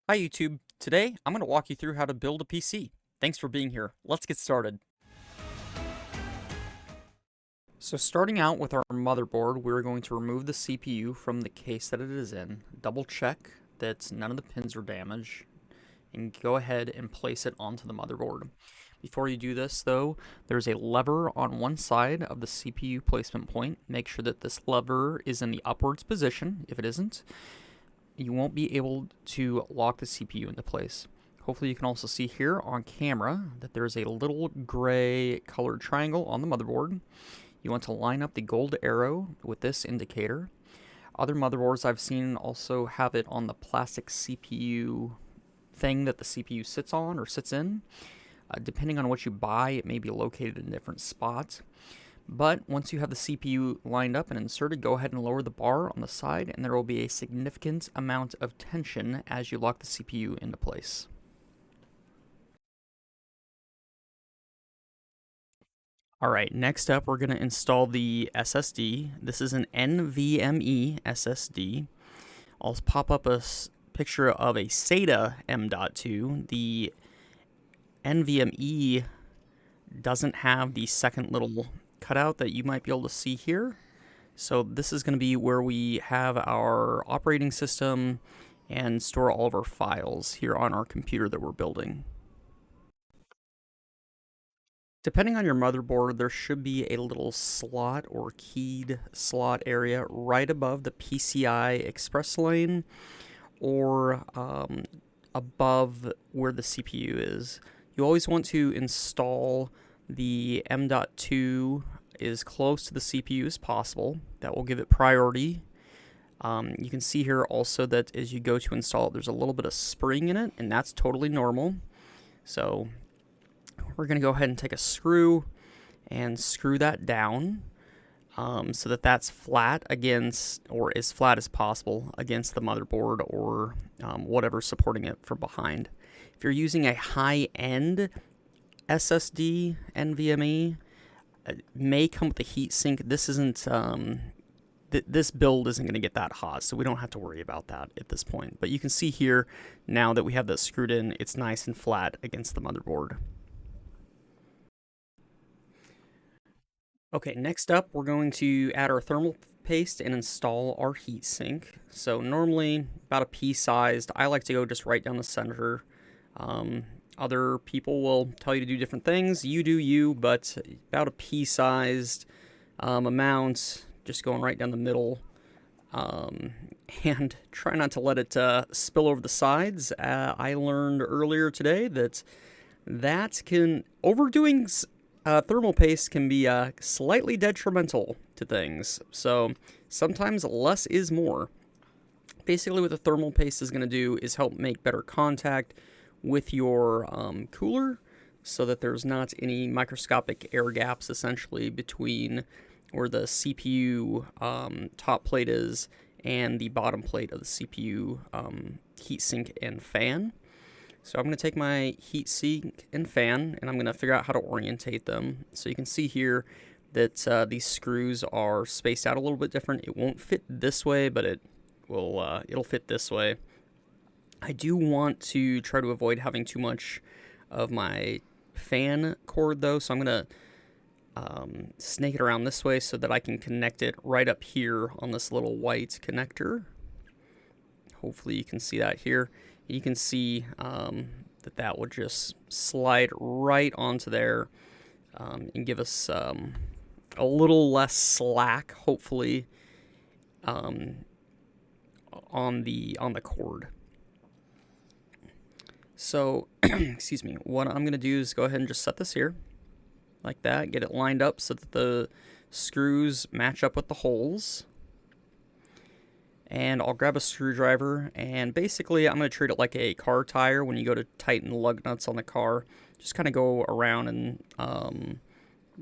Hi YouTube. Today I'm going to walk you through how to build a PC. Thanks for being here. Let's get started. So starting out with our motherboard, we're going to remove the CPU from the case that it is in, double check that none of the pins are damaged, and go ahead and place it onto the motherboard. Before you do this though, there's a lever on one side of the CPU placement point. Make sure that this lever is in the upwards position. If it isn't, you won't be able to lock the CPU into place. Hopefully you can also see here on camera that there's a little gray colored triangle on the motherboard. You want to line up the gold arrow with this indicator. Other motherboards I've seen also have it on the plastic CPU thing that the CPU sits on or sits in. Depending on what you buy, it may be located in different spots. But once you have the CPU lined up and inserted, go ahead and lower the bar on the side, and there will be a significant amount of tension as you lock the CPU into place. Alright, next up we're going to install the SSD. This is an NVMe SSD. I'll pop up a picture of a SATA M.2. The NVMe doesn't have the second little cutout that you might be able to see here. So this is going to be where we have our operating system and store all of our files here on our computer that we're building. Depending on your motherboard, there should be a little slot or keyed slot area right above the PCI Express lane or above where the CPU is. You always want to install the M.2 as close to the CPU as possible. That will give it priority. You can see here also that as you go to install it, there's a little bit of spring in it, and that's totally normal. So we're going to go ahead and take a screw and screw that down so that that's flat against, or as flat as possible against the motherboard or whatever's supporting it from behind. If you're using a high-end SSD NVMe, it may come with a heatsink. This isn't this build isn't going to get that hot, so we don't have to worry about that at this point. But you can see here now that we have this screwed in, it's nice and flat against the motherboard. Okay, next up we're going to add our thermal paste and install our heatsink. So normally about a pea-sized. I like to go just right down the center. Other people will tell you to do different things. You do you, but about a pea-sized amount, just going right down the middle. And try not to let it spill over the sides. I learned earlier today that overdoing thermal paste can be slightly detrimental to things. So sometimes less is more. Basically what the thermal paste is going to do is help make better contact with your cooler so that there's not any microscopic air gaps essentially between where the CPU top plate is and the bottom plate of the CPU heatsink and fan. So I'm going to take my heatsink and fan and I'm going to figure out how to orientate them. So you can see here that these screws are spaced out a little bit different. It won't fit this way, but it'll fit this way. I do want to try to avoid having too much of my fan cord though, so I'm going to snake it around this way so that I can connect it right up here on this little white connector. Hopefully you can see that here. You can see that will just slide right onto there and give us a little less slack, hopefully, on the cord. So, excuse me, what I'm going to do is go ahead and just set this here, like that, get it lined up so that the screws match up with the holes. And I'll grab a screwdriver, and basically I'm going to treat it like a car tire when you go to tighten the lug nuts on the car. Just kind of go around and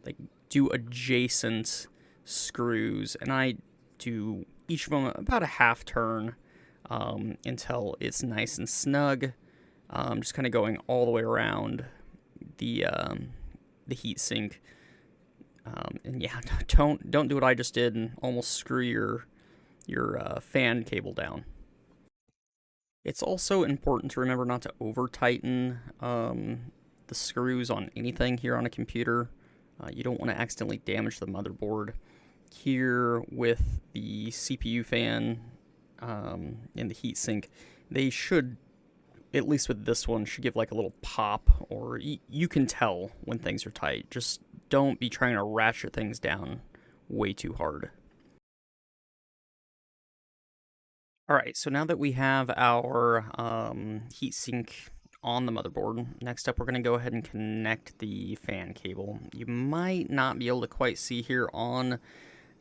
like do adjacent screws, and I do each of them about a half turn until it's nice and snug. Just kind of going all the way around the heatsink, and yeah, don't do what I just did and almost screw your fan cable down. It's also important to remember not to over tighten the screws on anything here on a computer. You don't want to accidentally damage the motherboard. Here with the CPU fan and the heatsink, they should, at least with this one, should give like a little pop, or you can tell when things are tight. Just don't be trying to ratchet things down way too hard. All right, so now that we have our heatsink on the motherboard, next up we're going to go ahead and connect the fan cable. You might not be able to quite see here on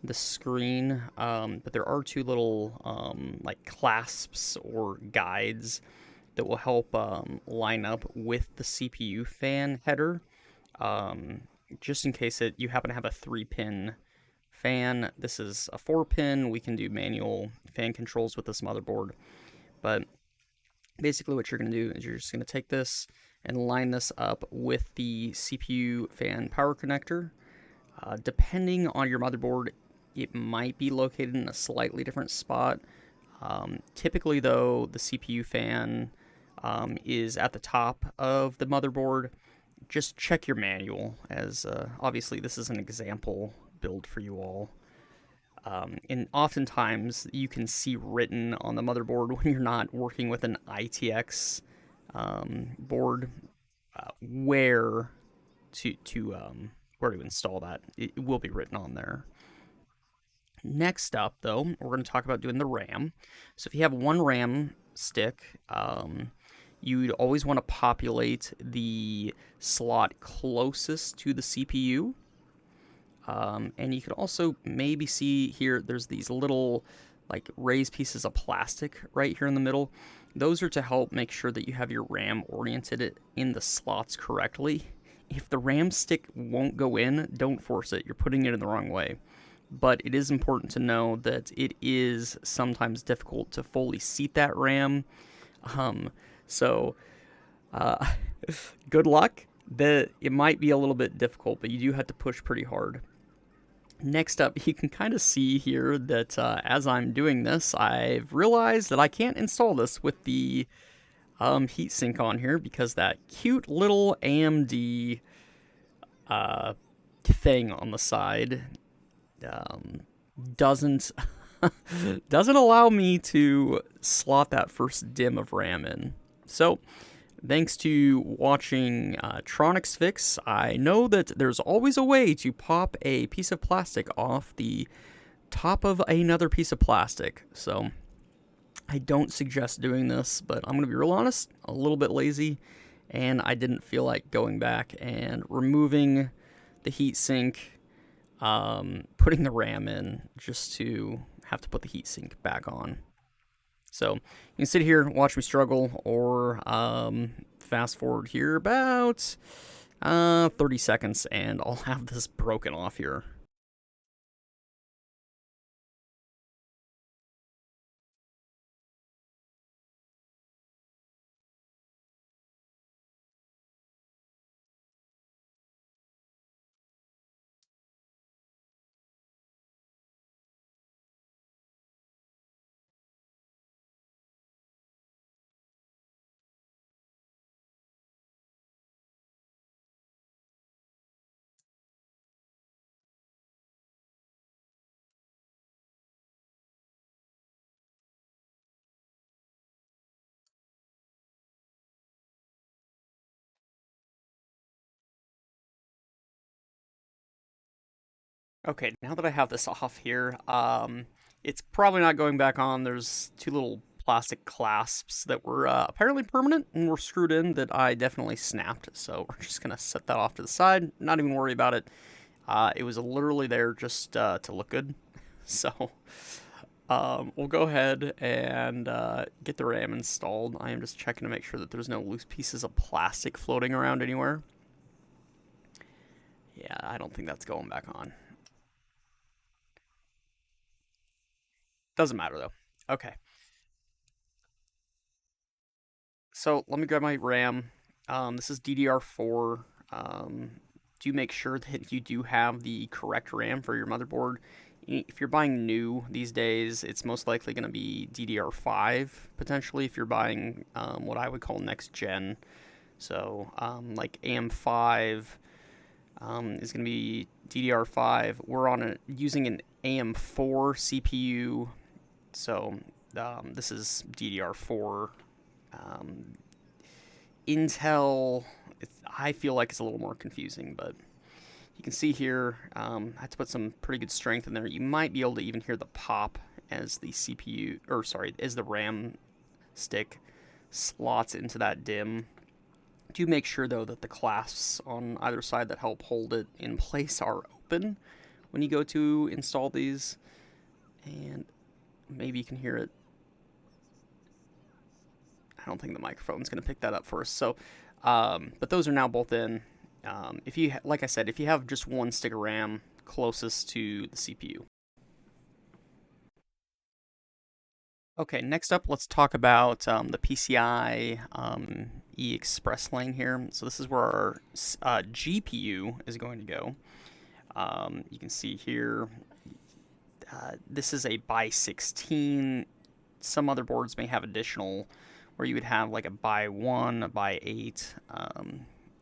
the screen, but there are two little like clasps or guides that will help line up with the CPU fan header. Just in case you happen to have a 3-pin fan. This is a 4-pin. We can do manual fan controls with this motherboard. But basically what you're going to do is you're just going to take this and line this up with the CPU fan power connector. Depending on your motherboard, it might be located in a slightly different spot. Typically, though, the CPU fan is at the top of the motherboard. Just check your manual, as obviously this is an example build for you all. And oftentimes you can see written on the motherboard when you're not working with an ITX board where to install that. It will be written on there. Next up, though, we're going to talk about doing the RAM. So if you have one RAM stick, you'd always want to populate the slot closest to the CPU. And you can also maybe see here, there's these little like raised pieces of plastic right here in the middle. Those are to help make sure that you have your RAM oriented in the slots correctly. If the RAM stick won't go in, don't force it. You're putting it in the wrong way. But it is important to know that it is sometimes difficult to fully seat that RAM. So good luck. It might be a little bit difficult, but you do have to push pretty hard. Next up, you can kind of see here that as I'm doing this, I've realized that I can't install this with the heatsink on here because that cute little AMD thing on the side doesn't doesn't allow me to slot that first DIMM of RAM in. So, thanks to watching Tronix Fix, I know that there's always a way to pop a piece of plastic off the top of another piece of plastic. So, I don't suggest doing this, but I'm going to be real honest, a little bit lazy, and I didn't feel like going back and removing the heatsink, putting the RAM in just to have to put the heatsink back on. So you can sit here and watch me struggle, or fast forward here about 30 seconds and I'll have this broken off here. Okay, now that I have this off here, it's probably not going back on. There's two little plastic clasps that were apparently permanent and were screwed in that I definitely snapped. So we're just gonna set that off to the side, not even worry about it. It was literally there just to look good. So we'll go ahead and get the RAM installed. I am just checking to make sure that there's no loose pieces of plastic floating around anywhere. Yeah, I don't think that's going back on. Doesn't matter though. Okay, so let me grab my RAM. This is DDR4. Do make sure that you do have the correct RAM for your motherboard. if you're buying new these days, it's most likely going to be DDR5 potentially if you're buying what I would call next gen. So like AM5 is going to be DDR5. We're on using an AM4 CPU, so this is DDR4. Intel, I feel like it's a little more confusing, but you can see here, I had to put some pretty good strength in there. You might be able to even hear the pop as the CPU, or sorry, as the RAM stick slots into that DIMM. Do make sure though that the clasps on either side that help hold it in place are open when you go to install these, and maybe you can hear it. I don't think the microphone's going to pick that up for us. So, but those are now both in. If you, like I said, if you have just one stick of RAM closest to the CPU. Okay, next up, let's talk about the PCI Express lane here. So this is where our GPU is going to go. You can see here, this is a by 16. Some other boards may have additional, where you would have like a by 1, a by 8,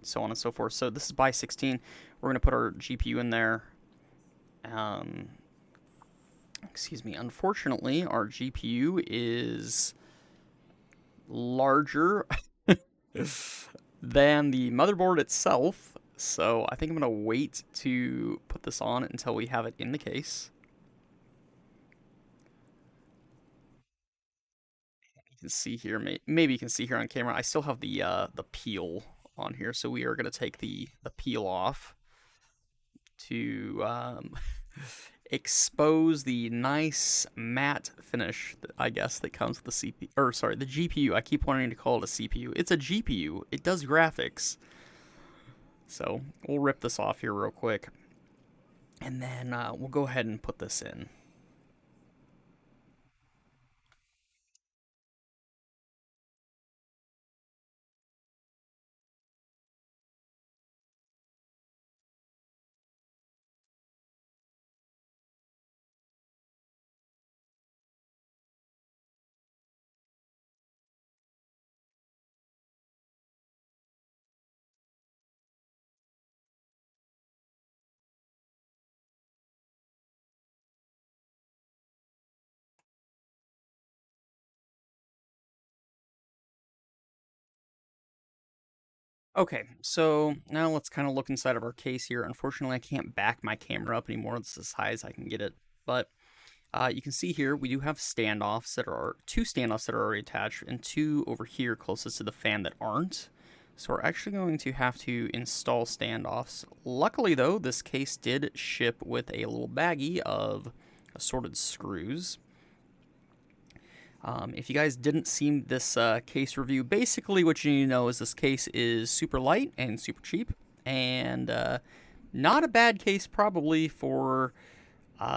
so on and so forth. So this is by 16. We're going to put our GPU in there. Excuse me. Unfortunately, our GPU is larger than the motherboard itself. So I think I'm going to wait to put this on until we have it in the case. You can see here, maybe you can see here on camera, I still have the peel on here. So we are going to take the peel off to expose the nice matte finish, I guess, that comes with the CPU, or sorry, the GPU. I keep wanting to call it a CPU. It's a GPU. It does graphics. So we'll rip this off here real quick, and then we'll go ahead and put this in. Okay, so now let's kind of look inside of our case here. Unfortunately, I can't back my camera up anymore. This is as high as I can get it. But you can see here, we do have standoffs that are, 2 standoffs that are already attached, and 2 over here closest to the fan that aren't. So we're actually going to have to install standoffs. Luckily though, this case did ship with a little baggie of assorted screws. If you guys didn't see this case review, basically what you need to know is this case is super light and super cheap, and not a bad case probably for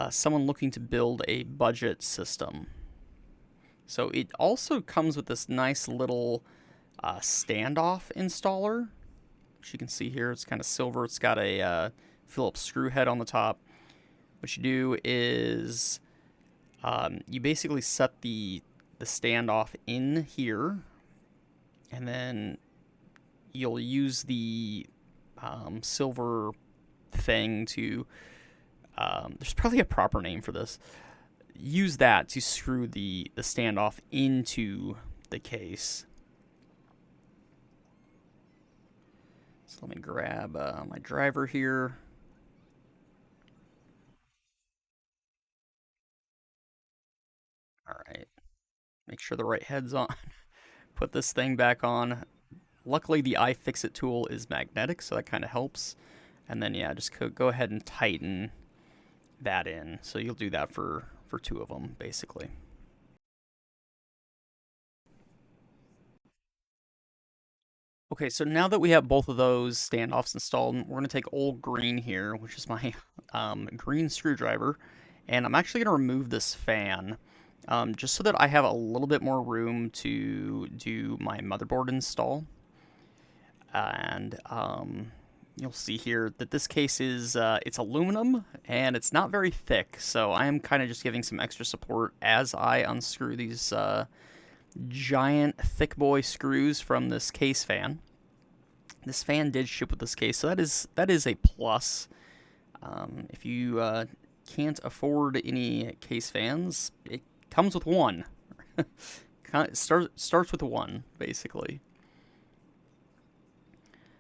someone looking to build a budget system. So it also comes with this nice little standoff installer, which you can see here. It's kind of silver. It's got a Phillips screw head on the top. What you do is you basically set the standoff in here, and then you'll use the silver thing to, there's probably a proper name for this, use that to screw the standoff into the case. So let me grab my driver here. All right. Make sure the right head's on. Put this thing back on. Luckily, the iFixit tool is magnetic, so that kind of helps. And then, yeah, just go ahead and tighten that in. So you'll do that for 2 of them, basically. Okay, so now that we have both of those standoffs installed, we're going to take old green here, which is my green screwdriver, and I'm actually going to remove this fan. Just so that I have a little bit more room to do my motherboard install. And you'll see here that this case is it's aluminum and it's not very thick, so I am kind of just giving some extra support as I unscrew these giant thick boy screws from this case fan. This fan did ship with this case, so that is a plus. If you can't afford any case fans, it comes with one. Starts with one, basically.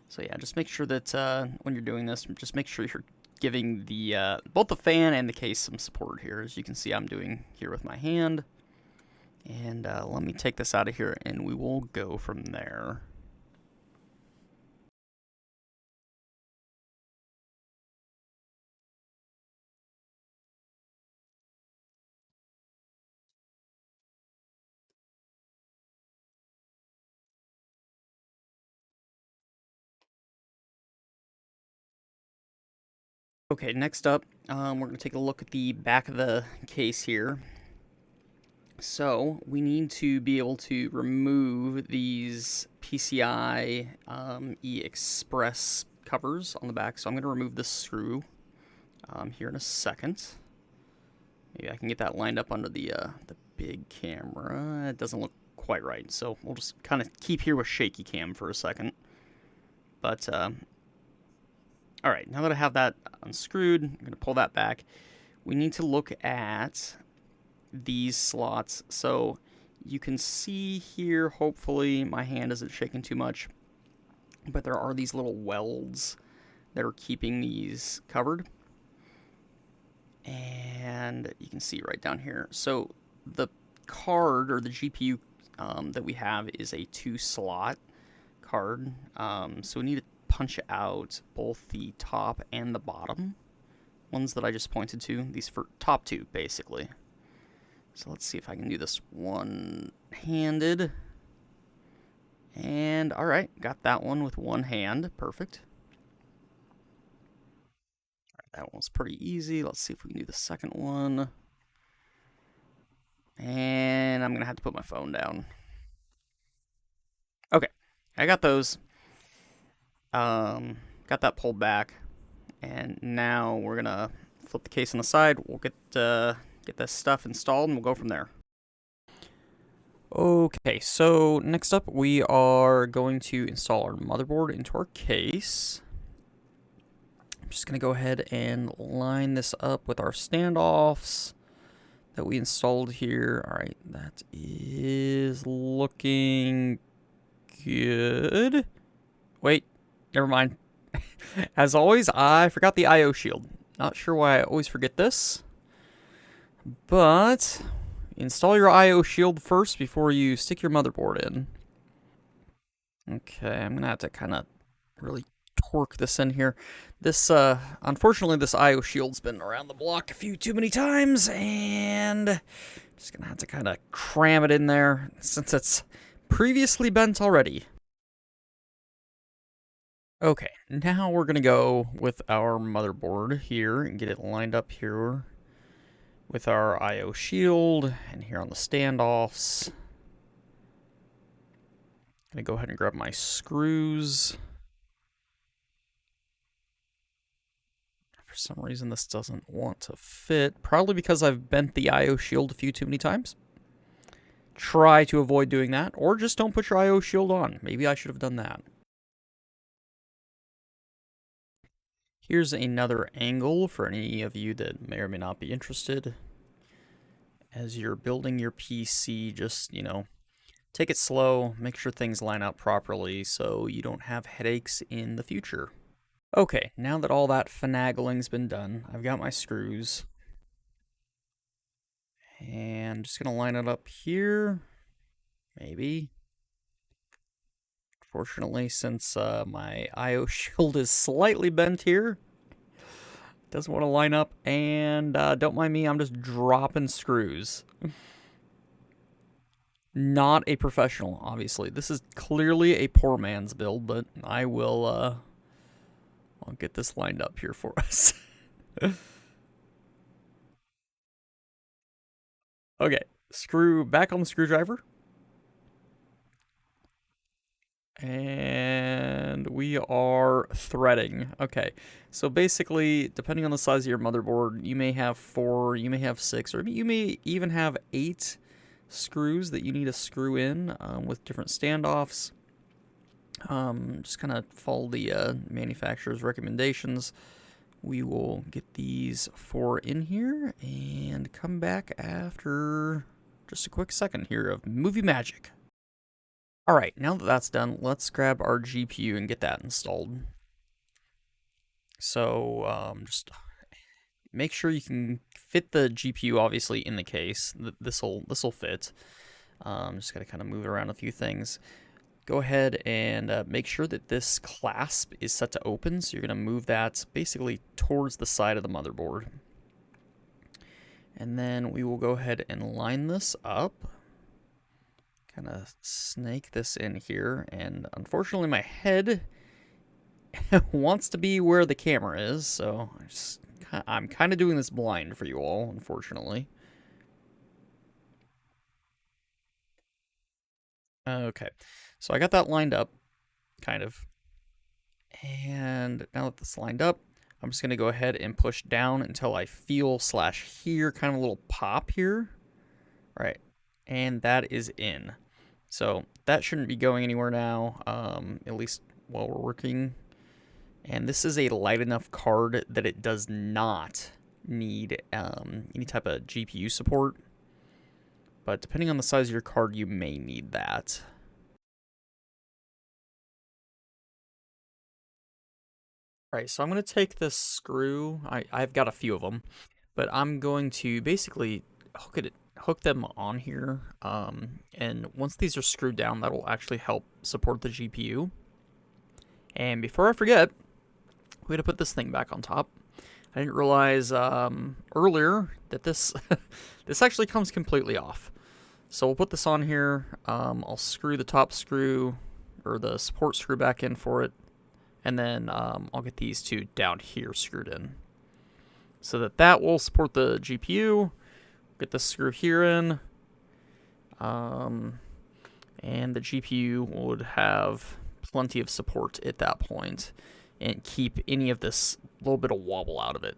So yeah, just make sure that when you're doing this, just make sure you're giving the both the fan and the case some support here. As you can see, I'm doing here with my hand. And let me take this out of here, and we will go from there. Okay, next up, we're going to take a look at the back of the case here. So, we need to be able to remove these PCI E-Express covers on the back. So I'm going to remove this screw here in a second. Maybe I can get that lined up under the big camera. It doesn't look quite right, so we'll just kind of keep here with shaky cam for a second. But, alright, now that I have that unscrewed, I'm going to pull that back. We need to look at these slots. So you can see here, hopefully my hand isn't shaking too much, but there are these little welds that are keeping these covered. And you can see right down here. So the card, or the GPU that we have, is a 2-slot card. So we need to punch out both the top and the bottom ones that I just pointed to. These for top two, basically. So let's see if I can do this one-handed. And, alright, got that one with one hand. Perfect. Alright, that one's pretty easy. Let's see if we can do the second one. And I'm going to have to put my phone down. Okay, I got those. Got that pulled back. And now we're going to flip the case on the side. We'll get this stuff installed, and we'll go from there. Okay, so next up we are going to install our motherboard into our case. I'm just going to go ahead and line this up with our standoffs that we installed here. Alright, that is looking good. Wait, never mind. As always, I forgot the IO shield. Not sure why I always forget this. But install your IO shield first before you stick your motherboard in. Okay, I'm going to have to kind of really torque this in here. This, unfortunately, this IO shield's been around the block a few too many times, and just going to have to kind of cram it in there since it's previously bent already. Okay, now we're going to go with our motherboard here and get it lined up here with our IO shield and here on the standoffs. I'm going to go ahead and grab my screws. For some reason this doesn't want to fit, probably because I've bent the IO shield a few too many times. Try to avoid doing that, or just don't put your IO shield on. Maybe I should have done that. Here's another angle for any of you that may or may not be interested. As you're building your PC, just, you know, take it slow, make sure things line up properly so you don't have headaches in the future. Okay, now that all that finagling's been done, I've got my screws. And I'm just going to line it up here. Maybe. Fortunately, since my IO shield is slightly bent here, it doesn't want to line up. And don't mind me, I'm just dropping screws. Not a professional, obviously. This is clearly a poor man's build, but I will I'll get this lined up here for us. Okay, screw back on the screwdriver. And we are threading. Okay, so basically, depending on the size of your motherboard, you may have 4, you may have 6, or you may even have 8 screws that you need to screw in with different standoffs. Just kind of follow the manufacturer's recommendations. We will get these 4 in here and come back after just a quick second here of movie magic. Alright, now that that's done, let's grab our GPU and get that installed. So, just make sure you can fit the GPU obviously in the case. This'll fit. Just gotta kind of move around a few things. Go ahead and make sure that this clasp is set to open, so you're gonna move that basically towards the side of the motherboard. And then we will go ahead and line this up. Kind of snake this in here, and unfortunately my head wants to be where the camera is, so I'm kind of doing this blind for you all, unfortunately. Okay, so I got that lined up, kind of. And now that that's lined up, I'm just going to go ahead and push down until I feel / hear kind of a little pop here. All right, and that is in. So that shouldn't be going anywhere now, at least while we're working. And this is a light enough card that it does not need any type of GPU support. But depending on the size of your card, you may need that. Alright, so I'm going to take this screw. I've got a few of them. But I'm going to basically hook them on here, and once these are screwed down, that'll actually help support the GPU. And before I forget, we got to put this thing back on top. I didn't realize earlier that this this actually comes completely off. So we'll put this on here. I'll screw the top screw or the support screw back in for it, and then I'll get these 2 down here screwed in, so that will support the GPU. Get the screw here in, and the GPU would have plenty of support at that point and keep any of this little bit of wobble out of it.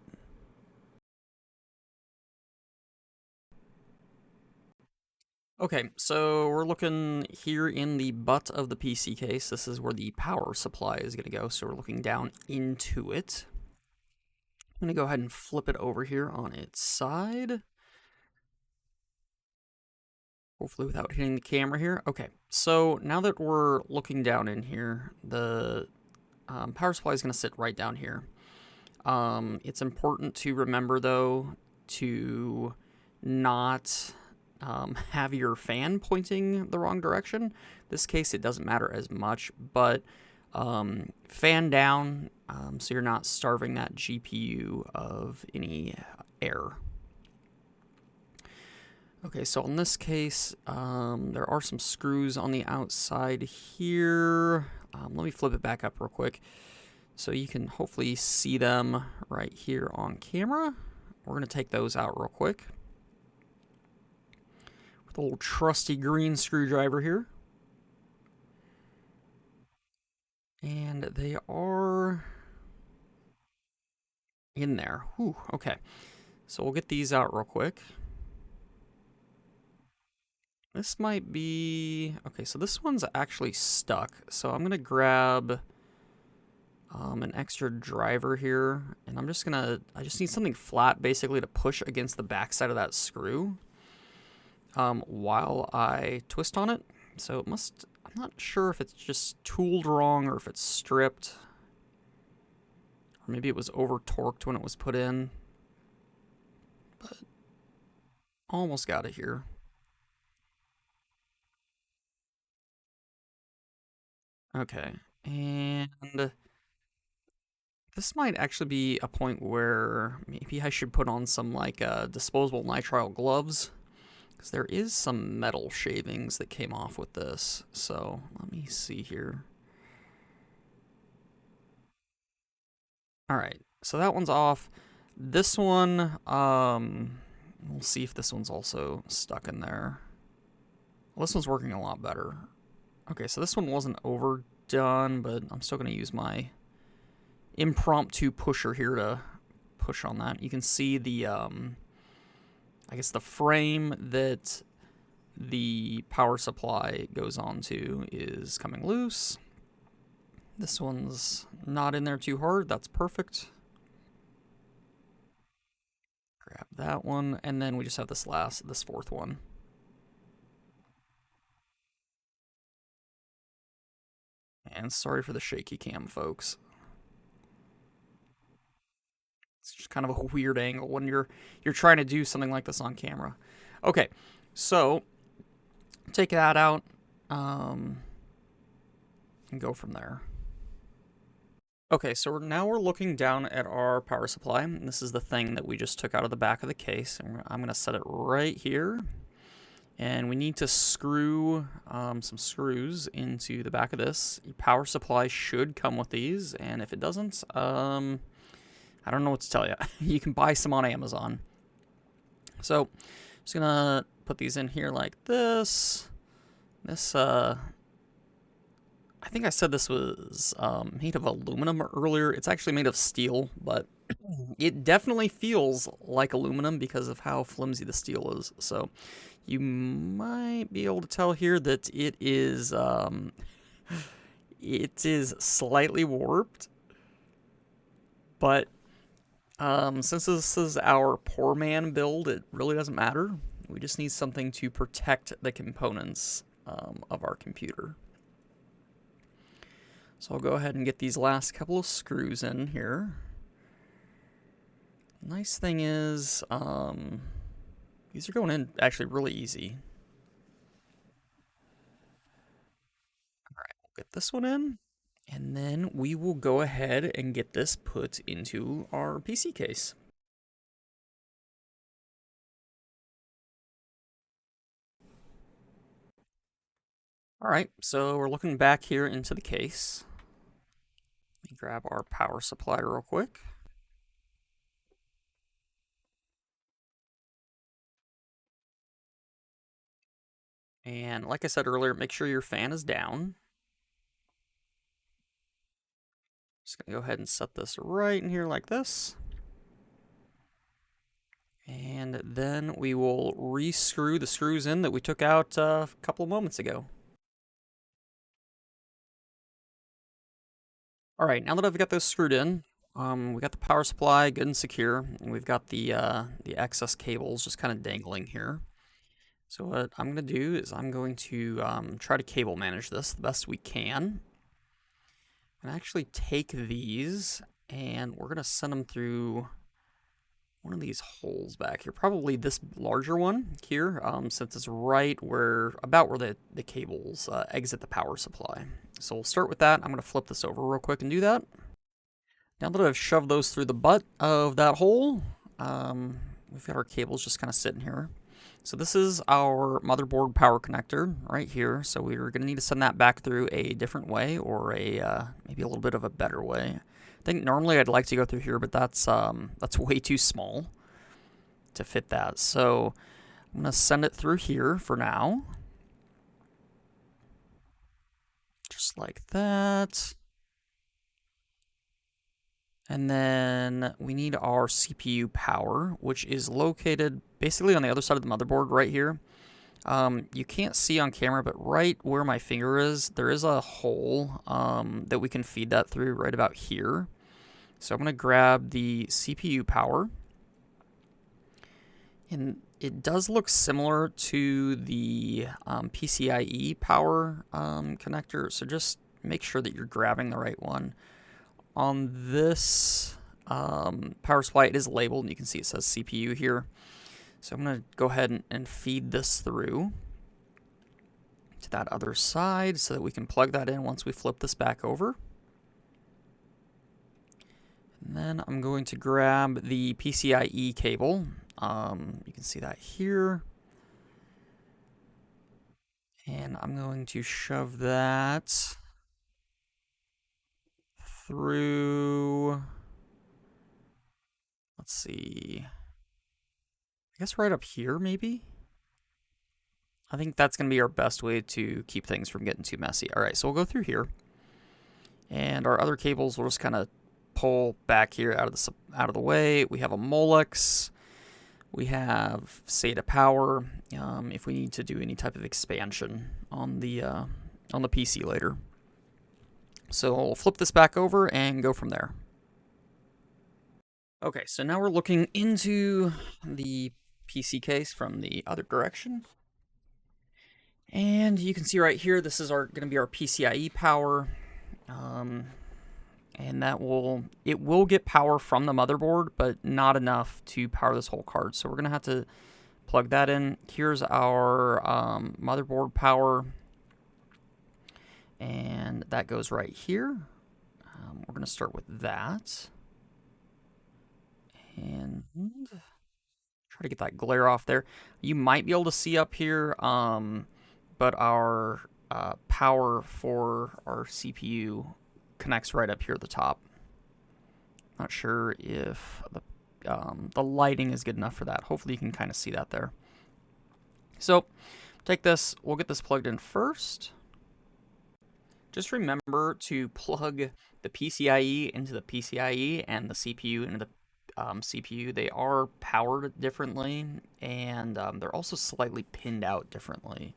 Okay, so we're looking here in the butt of the PC case. This is where the power supply is going to go, so we're looking down into it. I'm going to go ahead and flip it over here on its side. Hopefully without hitting the camera here. Okay, so now that we're looking down in here, the power supply is going to sit right down here. It's important to remember, though, to not have your fan pointing the wrong direction. In this case, it doesn't matter as much, but fan down so you're not starving that GPU of any air. Okay, so in this case, there are some screws on the outside here. Let me flip it back up real quick so you can hopefully see them right here on camera. We're going to take those out real quick with a little trusty green screwdriver here. And they are in there. Whew, okay, so we'll get these out real quick. This might be... Okay, so this one's actually stuck. So I'm going to grab an extra driver here. And I'm just going to... I just need something flat, basically, to push against the backside of that screw while I twist on it. So it must... I'm not sure if it's just tooled wrong or if it's stripped. Or maybe it was over-torqued when it was put in. But almost got it here. Okay, and this might actually be a point where maybe I should put on some like disposable nitrile gloves, because there is some metal shavings that came off with this. So let me see here. All right, so that one's off. This one, we'll see if this one's also stuck in there. Well, this one's working a lot better. Okay, so this one wasn't over done, but I'm still going to use my impromptu pusher here to push on that. You can see the, I guess the frame that the power supply goes onto is coming loose. This one's not in there too hard. That's perfect. Grab that one, and then we just have this fourth one. And sorry for the shaky cam, folks. It's just kind of a weird angle when you're trying to do something like this on camera. Okay, so take that out and go from there. Okay, so now we're looking down at our power supply. This is the thing that we just took out of the back of the case. And I'm going to set it right here. And we need to screw some screws into the back of this. Your power supply should come with these. And if it doesn't, I don't know what to tell you. You can buy some on Amazon. So, just going to put these in here like this. I think I said this was made of aluminum earlier. It's actually made of steel, but it definitely feels like aluminum because of how flimsy the steel is. So you might be able to tell here that it is slightly warped. But since this is our poor man build, it really doesn't matter. We just need something to protect the components of our computer. So I'll go ahead and get these last couple of screws in here. Nice thing is, these are going in actually really easy. Alright, we'll get this one in, and then we will go ahead and get this put into our PC case. Alright, so we're looking back here into the case. Let me grab our power supply real quick. And like I said earlier, make sure your fan is down. Just gonna go ahead and set this right in here like this. And then we will re-screw the screws in that we took out a couple of moments ago. All right, now that I've got those screwed in, we got the power supply good and secure, and we've got the excess cables just kind of dangling here. So what I'm going to do is I'm going to try to cable manage this the best we can. And actually take these, and we're going to send them through one of these holes back here. Probably this larger one here, since it's right where, about where the cables exit the power supply. So we'll start with that. I'm going to flip this over real quick and do that. Now that I've shoved those through the butt of that hole, we've got our cables just kind of sitting here. So this is our motherboard power connector right here. So we're going to need to send that back through a different way, or a maybe a little bit of a better way. I think normally I'd like to go through here, but that's way too small to fit that. So I'm going to send it through here for now. Just like that. And then we need our CPU power, which is located basically on the other side of the motherboard right here. You can't see on camera, but right where my finger is, there is a hole that we can feed that through right about here. So I'm going to grab the CPU power. And it does look similar to the PCIe power connector, so just make sure that you're grabbing the right one. On this power supply, it is labeled, and you can see it says CPU here. So I'm going to go ahead and feed this through to that other side so that we can plug that in once we flip this back over. And then I'm going to grab the PCIe cable. You can see that here. And I'm going to shove that through, let's see, I guess right up here maybe? I think that's going to be our best way to keep things from getting too messy. All right, so we'll go through here. And our other cables will just kind of pull back here out of the way. We have a Molex. We have SATA power if we need to do any type of expansion on the PC later. So we'll flip this back over and go from there. Okay, so now we're looking into the PC case from the other direction. And you can see right here, this is going to be our PCIe power. And it will get power from the motherboard, but not enough to power this whole card. So we're going to have to plug that in. Here's our motherboard power. And that goes right here. We're going to start with that. And try to get that glare off there. You might be able to see up here, but our power for our CPU connects right up here at the top. Not sure if the lighting is good enough for that. Hopefully you can kind of see that there. So take this, we'll get this plugged in first. Just remember to plug the PCIe into the PCIe and the CPU into the CPU. They are powered differently, and they're also slightly pinned out differently.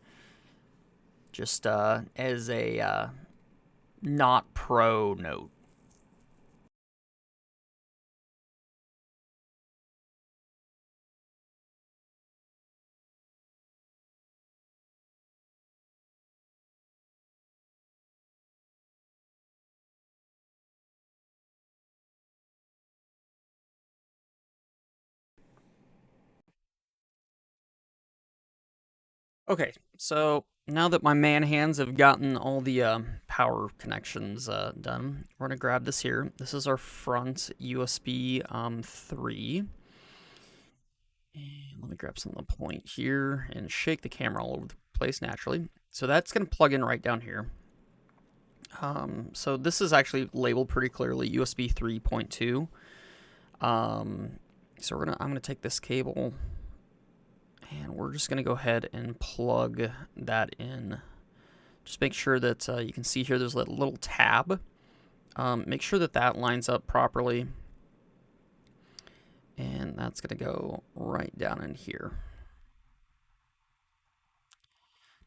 Just as a not pro note. Okay, so now that my man hands have gotten all the power connections done, we're going to grab this here. This is our front USB 3. And let me grab some of the point here and shake the camera all over the place naturally. So that's going to plug in right down here. So this is actually labeled pretty clearly USB 3.2. So I'm gonna take this cable and we're just gonna go ahead and plug that in. Just make sure that you can see here there's a little tab. Make sure that that lines up properly. And that's gonna go right down in here.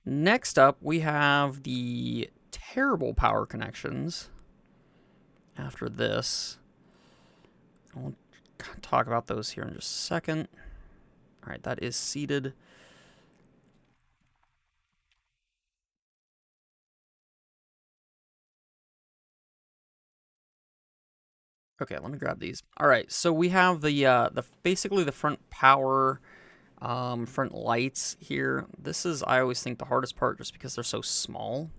Next up, we have the terrible power connections. After this, I'll talk about those here in just a second. All right, that is seated. Okay, let me grab these. All right, so we have the basically the front power, front lights here. This is, I always think, the hardest part just because they're so small.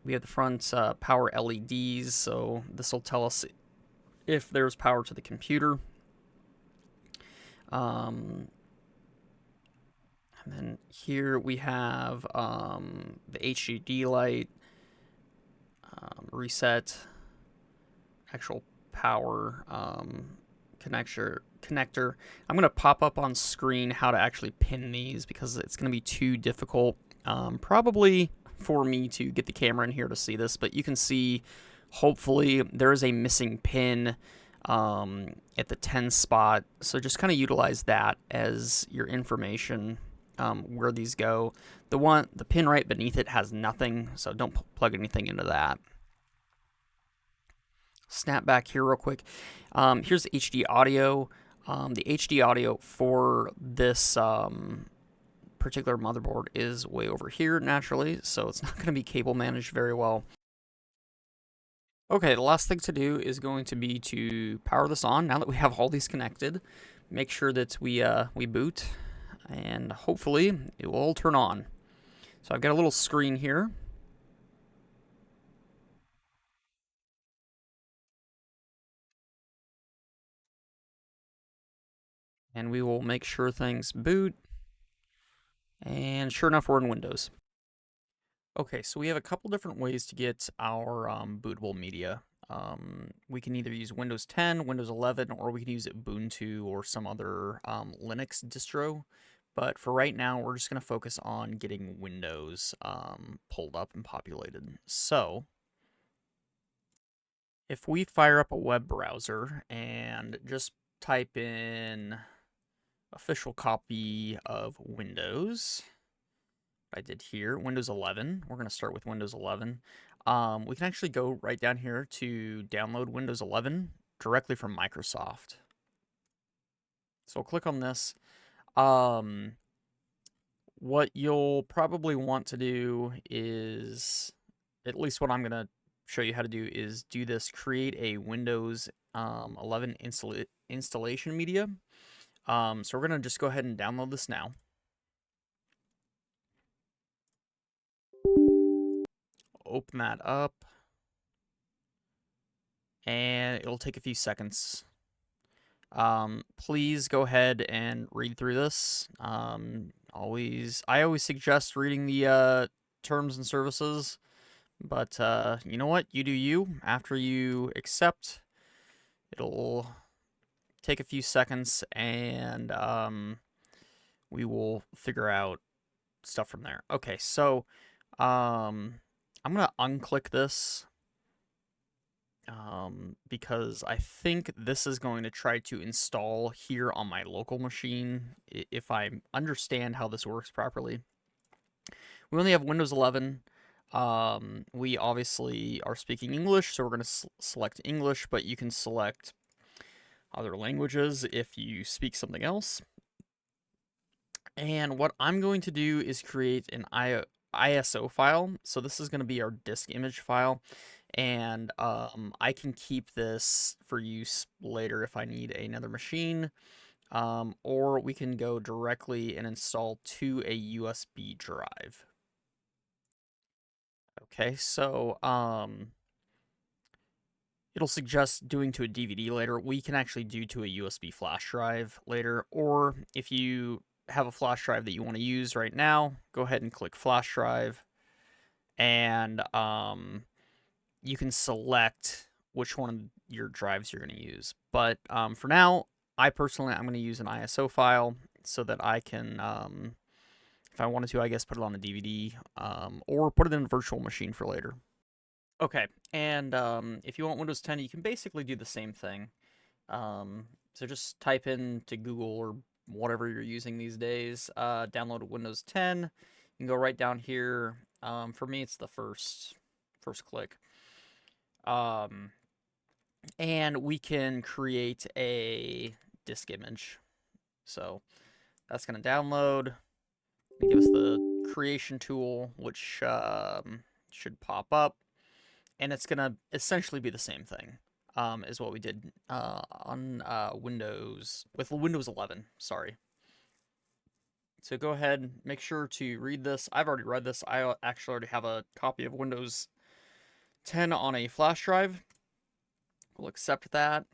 We have the front power LEDs, so this will tell us if there's power to the computer. And then here we have the HDD light, reset, actual power connector. I'm going to pop up on screen how to actually pin these because it's going to be too difficult. Probably for me to get the camera in here to see this, but you can see hopefully there is a missing pin at the 10 spot, so just kind of utilize that as your information where these go. The pin right beneath it has nothing, so don't plug anything into that. Snap back here real quick. Here's the HD audio. The HD audio for this particular motherboard is way over here naturally, so it's not going to be cable managed very well. Okay, the last thing to do is going to be to power this on. Now that we have all these connected, make sure that we boot, and hopefully it will all turn on. So I've got a little screen here. And we will make sure things boot. And sure enough, we're in Windows. Okay, so we have a couple different ways to get our bootable media. We can either use Windows 10, Windows 11, or we can use Ubuntu or some other Linux distro. But for right now, we're just going to focus on getting Windows pulled up and populated. So if we fire up a web browser and just type in official copy of Windows, I did here, Windows 11. We're going to start with Windows 11. We can actually go right down here to download Windows 11 directly from Microsoft. So I'll click on this. What you'll probably want to do is, at least what I'm going to show you how to do, is do this, create a Windows 11 installation media. So we're going to just go ahead and download this now. Open that up. And it'll take a few seconds. Please go ahead and read through this. I always suggest reading the terms and services, but you know what? You do you. After you accept, it'll take a few seconds, and we will figure out stuff from there. Okay, so I'm gonna unclick this. Because I think this is going to try to install here on my local machine, if I understand how this works properly. We only have Windows 11. We obviously are speaking English, so we're going to select English, but you can select other languages if you speak something else. And what I'm going to do is create an ISO file. So this is going to be our disk image file. And I can keep this for use later if I need another machine, or we can go directly and install to a USB drive. Okay, so it'll suggest doing to a DVD later. We can actually do to a USB flash drive later, or if you have a flash drive that you want to use right now, go ahead and click flash drive, and you can select which one of your drives you're going to use. But for now, I'm going to use an ISO file so that I can, if I wanted to, I guess, put it on a DVD or put it in a virtual machine for later. Okay, and if you want Windows 10, you can basically do the same thing. So just type in to Google or whatever you're using these days, download Windows 10. You can go right down here. For me, it's the first click. And we can create a disk image. So that's going to download, give us the creation tool, which should pop up, and it's going to essentially be the same thing as what we did on Windows, with Windows 11, sorry. So go ahead, make sure to read this. I've already read this. I actually already have a copy of Windows 10 on a flash drive. We'll accept that.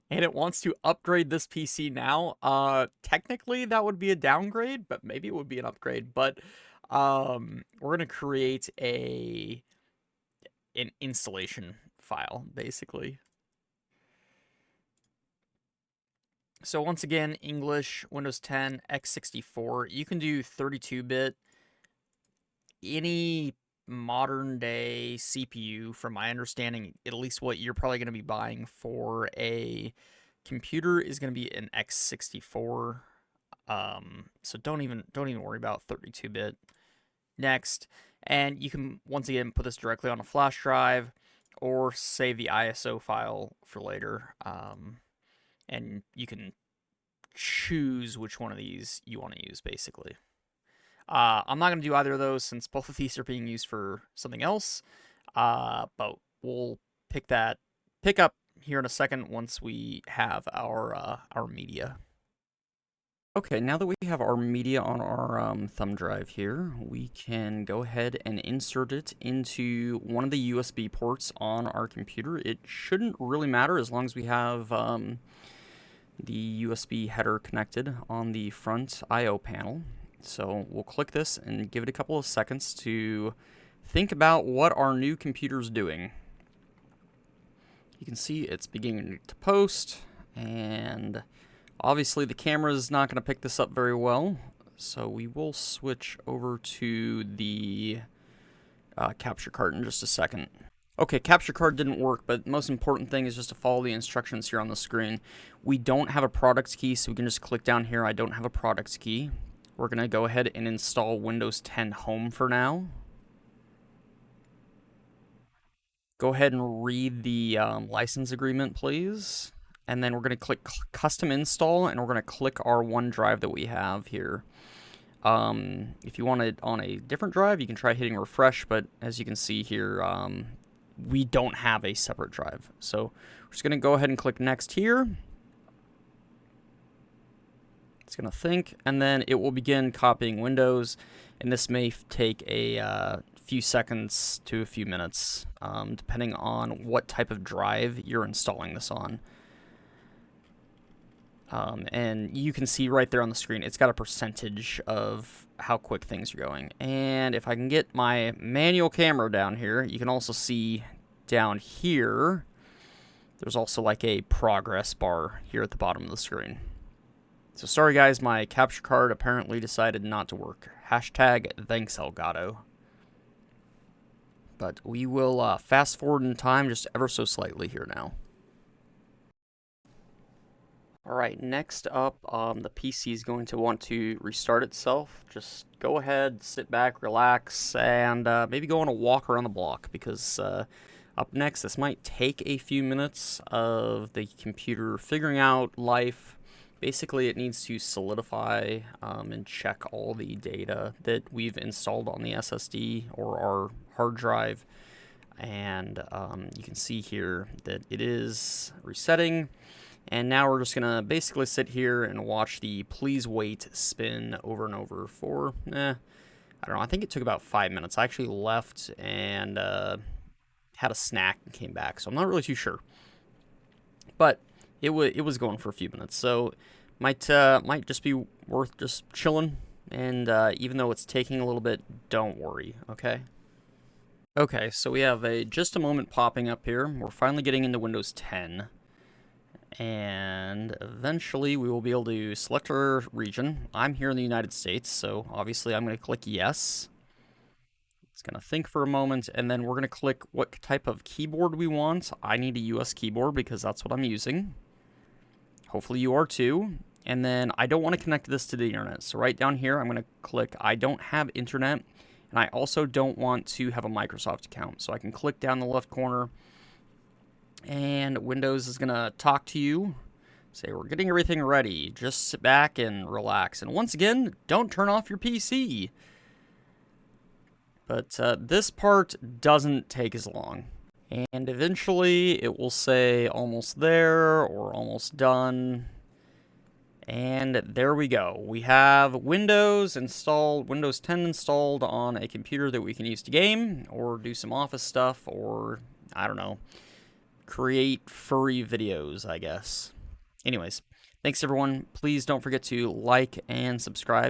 And it wants to upgrade this PC now. Technically, that would be a downgrade, but maybe it would be an upgrade. But we're going to create an installation file, basically. So once again, English, Windows 10, x64. You can do 32-bit. Any modern day CPU, from my understanding, at least what you're probably going to be buying for a computer, is going to be an x64. So don't even worry about 32-bit. Next, and you can once again put this directly on a flash drive or save the ISO file for later. And you can choose which one of these you want to use, basically. I'm not going to do either of those since both of these are being used for something else, but we'll pick up here in a second once we have our media. Okay, now that we have our media on our thumb drive here, we can go ahead and insert it into one of the USB ports on our computer. It shouldn't really matter as long as we have the USB header connected on the front I/O panel. So we'll click this and give it a couple of seconds to think about what our new computer's doing. You can see it's beginning to post, and obviously the camera is not going to pick this up very well. So we will switch over to the capture card in just a second. Okay, capture card didn't work, but the most important thing is just to follow the instructions here on the screen. We don't have a products key, so we can just click down here. I don't have a products key. We're going to go ahead and install Windows 10 Home for now. Go ahead and read the license agreement, please. And then we're going to click Custom Install, and we're going to click our OneDrive that we have here. If you want it on a different drive, you can try hitting refresh, but as you can see here, we don't have a separate drive. So we're just going to go ahead and click Next here. It's going to think, and then it will begin copying Windows, and this may take a few seconds to a few minutes, depending on what type of drive you're installing this on. And you can see right there on the screen, it's got a percentage of how quick things are going. And if I can get my manual camera down here, you can also see down here, there's also like a progress bar here at the bottom of the screen. So sorry guys, my capture card apparently decided not to work. Hashtag thanks Elgato. But we will fast forward in time just ever so slightly here now. Alright, next up, the PC is going to want to restart itself. Just go ahead, sit back, relax, and maybe go on a walk around the block, because up next, this might take a few minutes of the computer figuring out life. Basically, it needs to solidify and check all the data that we've installed on the SSD or our hard drive. And you can see here that it is resetting. And now we're just going to basically sit here and watch the please wait spin over and over for, I don't know, I think it took about 5 minutes. I actually left and had a snack and came back, so I'm not really too sure. But it was going for a few minutes, so might just be worth just chilling. And even though it's taking a little bit, don't worry, okay? Okay, so we have just a moment popping up here. We're finally getting into Windows 10. And eventually we will be able to select our region. I'm here in the United States, so obviously I'm going to click yes. It's going to think for a moment, and then we're going to click what type of keyboard we want. I need a US keyboard because that's what I'm using. Hopefully you are too. And then I don't want to connect this to the internet. So right down here, I'm going to click I don't have internet, and I also don't want to have a Microsoft account. So I can click down the left corner, and Windows is going to talk to you, say we're getting everything ready, just sit back and relax. And once again, don't turn off your PC. But this part doesn't take as long. And eventually it will say almost there or almost done. And there we go. We have Windows 10 installed on a computer that we can use to game or do some office stuff or, I don't know, create furry videos, I guess. Anyways, thanks everyone. Please don't forget to like and subscribe.